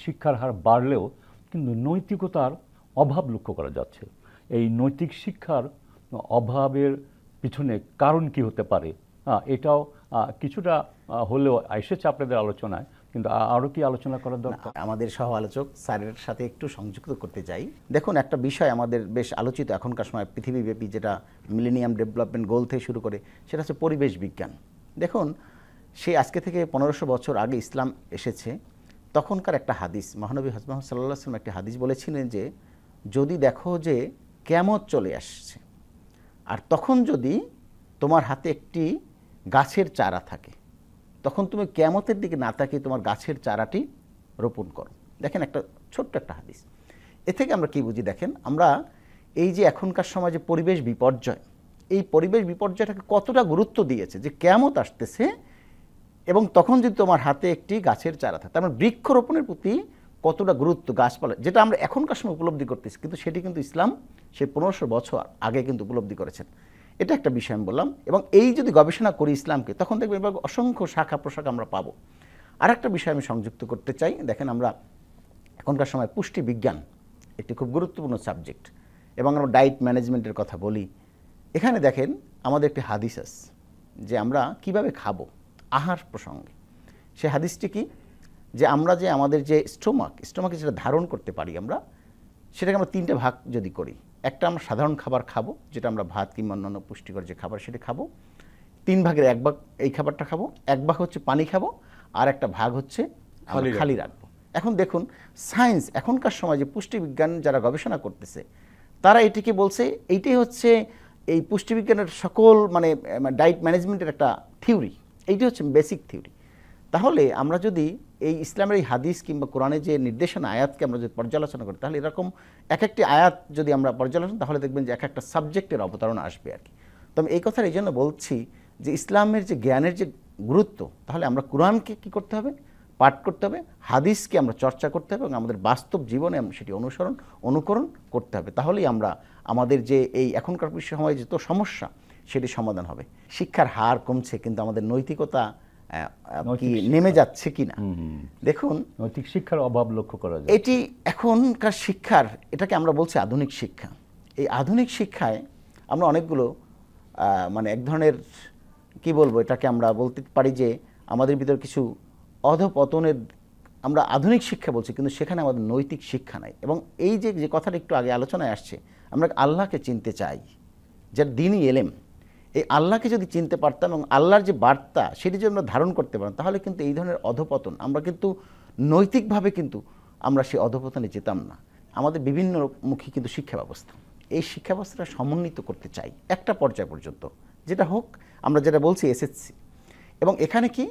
শিক্ষার হার বাড়লেও কিন্তু নৈতিকতার অভাব লক্ষ্য করা যাচ্ছে। এই নৈতিক শিক্ষার অভাবের পিছনে কারণ কি হতে পারে, এটাও কিছুটা হলেও এসেছে আপনাদের আলোচনায়, কিন্তু আরও কি আলোচনা করা দরকার? আমাদের সহ আলোচক স্যারের সাথে একটু সংযুক্ত করতে চাই। দেখুন, একটা বিষয় আমাদের বেশ আলোচিত এখনকার সময় পৃথিবীব্যাপী, যেটা মিলেনিয়াম ডেভেলপমেন্ট গোল থেকে শুরু করে, সেটা হচ্ছে পরিবেশ বিজ্ঞান। দেখুন, সে আজকে থেকে 1500 বছর আগে ইসলাম এসেছে, তখনকার একটা হাদিস, মহানবী হযরত মুহাম্মদ সাল্লাল্লাহু আলাইহি ওয়াসাল্লাম একটি হাদিস বলেছিলেন যে যদি দেখো যে কিয়ামত চলে আসছে, আর তখন যদি তোমার হাতে একটি গাছের চারা থাকে, তখন তুমি কিয়ামতের দিকে না তাকিয়ে তোমার গাছের চারাটি রোপণ করো। দেখেন, একটা ছোট্ট একটা হাদিস। এ থেকে আমরা কি বুঝি? দেখেন, আমরা এই যে এখনকার সময় যে পরিবেশ বিপর্যয়, এই পরিবেশ বিপর্যয়টাকে কতটা গুরুত্ব দিয়েছে যে কিয়ামত আসতেছে, এবং তখন যদি তোমার হাতে একটি গাছের চারা থাকে, তার মানে বৃক্ষরোপণের প্রতি কতটা গুরুত্ব, গাছপালা, যেটা আমরা এখনকার সময় উপলব্ধি করতেছি, কিন্তু সেটি কিন্তু ইসলাম সেই 1500 বছর আগে কিন্তু উপলব্ধি করেছেন। এটা একটা বিষয় আমি বললাম। এবং এই যদি গবেষণা করি ইসলামকে, তখন দেখবেন এবার অসংখ্য শাখা প্রশাখা আমরা পাবো। আর একটা বিষয় আমি সংযুক্ত করতে চাই। দেখেন, আমরা এখনকার সময় পুষ্টি বিজ্ঞান একটি খুব গুরুত্বপূর্ণ সাবজেক্ট, এবং আমরা ডায়েট ম্যানেজমেন্টের কথা বলি। এখানে দেখেন, আমাদের একটি হাদিস আছে যে আমরা কিভাবে খাবো, আহার প্রসঙ্গে। সে হাদিসটি কি? যে আমরা যে আমাদের যে স্টোমাকে যেটা ধারণ করতে পারি, আমরা সেটাকে আমরা 3টে ভাগ যদি করি, একটা আমরা সাধারণ খাবার খাবো, যেটা আমরা ভাত কিংবা অন্যান্য পুষ্টিকর যে খাবার সেটা খাবো, 3 ভাগের 1 ভাগ এই খাবারটা খাবো, 1 ভাগ হচ্ছে পানি খাবো, আর একটা ভাগ হচ্ছে খালি রাখবো। এখন দেখুন, সায়েন্স এখনকার সময় যে পুষ্টিবিজ্ঞান যারা গবেষণা করতেছে, তারা এটিকে বলছে এইটাই হচ্ছে এই পুষ্টিবিজ্ঞানের সকল মানে ডায়েট ম্যানেজমেন্টের একটা থিওরি, এইটি হচ্ছে বেসিক থিওরি। তাহলে আমরা যদি এই ইসলামের এই হাদিস কিংবা কোরআনের যে নির্দেশনা আয়াতকে আমরা যদি পর্যালোচনা করি, তাহলে এরকম এক একটি আয়াত যদি আমরা পর্যালোচনা, তাহলে দেখবেন যে এক একটা সাবজেক্টের অবতারণ আসবে আর কি। তো আমি এই কথাটা এই জন্য বলছি যে ইসলামের যে জ্ঞানের যে গুরুত্ব, তাহলে আমরা কোরআনকে কী করতে হবে? পাঠ করতে হবে, হাদিসকে আমরা চর্চা করতে হবে, এবং আমাদের বাস্তব জীবনে আমরা সেটি অনুকরণ করতে হবে। তাহলেই আমরা আমাদের যে এই এখনকার সময়ে যত সমস্যা, সেটি সমাধান হবে। শিক্ষার হার কমছে, কিন্তু আমাদের নৈতিকতা কি নেমে যাচ্ছে কিনা? দেখুন, নৈতিক শিক্ষার অভাব লক্ষ্য করা যায়। এটি এখনকার শিক্ষার, এটাকে আমরা বলছি আধুনিক শিক্ষা। এই আধুনিক শিক্ষায় আমরা অনেকগুলো মানে এক ধরনের কি বলবো, এটাকে আমরা বলতে পারি যে আমাদের ভিতর কিছু অধপতনের, আমরা আধুনিক শিক্ষা বলছি, কিন্তু সেখানে আমাদের নৈতিক শিক্ষা নাই। এবং এই যে কথাটা একটু আগে আলোচনায় আসছে, আমরা আল্লাহকে চিনতে চাই, যার দ্বীনি এলেম, এই আল্লাহকে যদি চিনতে পারতাম এবং আল্লাহর যে বার্তা সেটি যদি আমরা ধারণ করতে পারতাম, তাহলে কিন্তু এই ধরনের অধপতন, আমরা কিন্তু নৈতিকভাবে কিন্তু আমরা সেই অধপতনে যেতাম না। আমাদের বিভিন্নমুখী কিন্তু শিক্ষা ব্যবস্থা, এই শিক্ষা ব্যবস্থাটা সমন্বিত করতে চাই একটা পর্যায় পর্যন্ত, যেটা হোক আমরা যেটা বলছি এসএসসি। এবং এখানে কি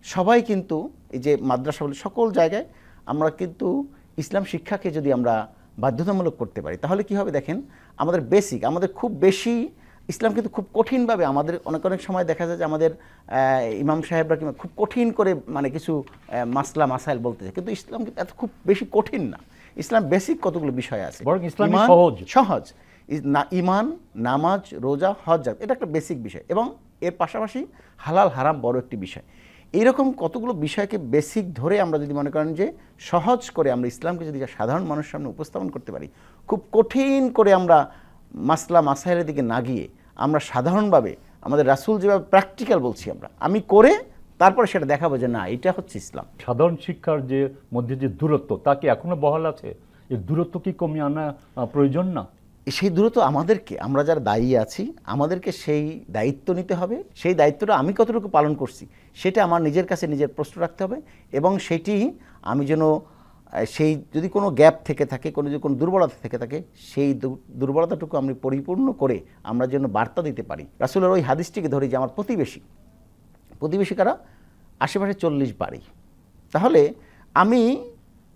সবাই কিন্তু এই যে মাদ্রাসা বলে সকল জায়গায় আমরা কিন্তু ইসলাম শিক্ষাকে যদি আমরা বাধ্যতামূলক করতে পারি, তাহলে কি হবে? দেখেন, আমাদের বেসিক, আমাদের খুব বেশি ইসলাম কিন্তু খুব কঠিনভাবে, আমাদের অনেক সময় দেখা যায় যে আমাদের ইমাম সাহেবরা কিংবা খুব কঠিন করে মানে কিছু মাসলা মাসাইল বলতে চায়, কিন্তু ইসলাম কিন্তু এত খুব বেশি কঠিন না। ইসলাম বেসিক কতগুলো বিষয় আছে, সহজ ইমান, নামাজ, রোজা, হজ, এটা একটা বেসিক বিষয়, এবং এর পাশাপাশি হালাল হারাম বড় একটি বিষয়। এইরকম কতগুলো বিষয়কে বেসিক ধরে আমরা যদি মনে করেন যে সহজ করে আমরা ইসলামকে যদি সাধারণ মানুষের সামনে উপস্থাপন করতে পারি, খুব কঠিন করে আমরা মাসলা মাসাইলের দিকে না গিয়ে আমরা সাধারণভাবে আমাদের রাসূল যেভাবে প্র্যাকটিক্যাল বলছি, আমি করে তারপরে সেটা দেখাবো যে না, এটা হচ্ছে ইসলাম। সাধারণ শিক্ষার যে মধ্যে যে দূরত্ব, তা কি এখনো বহাল আছে? এই দূরত্ব কি কমিয়ে আনা প্রয়োজন না? সেই দূরত্ব আমাদেরকে, আমরা যারা দায়ী আছি, আমাদেরকে সেই দায়িত্ব নিতে হবে। সেই দায়িত্বটা আমি কতটুকু পালন করছি সেটা আমার নিজের কাছে নিজের প্রশ্ন রাখতে হবে, এবং সেটি আমি যেন সেই যদি কোনো গ্যাপ থেকে থাকে, যদি কোনো দুর্বলতা থেকে থাকে, সেই দুর্বলতাটুকু আমি পরিপূর্ণ করে আমরা যেন বার্তা দিতে পারি। রাসূলের ওই হাদিসটিকে ধরি যে আমার প্রতিবেশী কারা? আশেপাশে 40 বাড়ি। তাহলে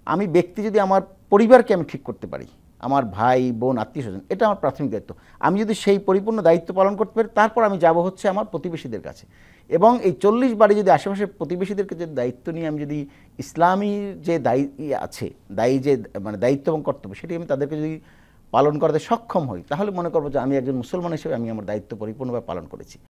আমি ব্যক্তি যদি আমার পরিবারকে আমি ঠিক করতে পারি, আমার ভাই বোন আত্মীয় স্বজন, এটা আমার প্রাথমিক দায়িত্ব। আমি যদি সেই পরিপূর্ণ দায়িত্ব পালন করতে পারি, তারপর আমি যাব হচ্ছে আমার প্রতিবেশীদের কাছে, এবং এই 40 বাড়ি যদি আশেপাশের প্রতিবেশীদেরকে যদি দায়িত্ব নিয়ে আমি যদি ইসলামী যে দায়িত্ব এবং কর্তব্য, সেটি আমি তাদেরকে যদি পালন করতে সক্ষম হই, তাহলে মনে করবো যে আমি একজন মুসলমান হিসেবে আমি আমার দায়িত্ব পরিপূর্ণভাবে পালন করেছি।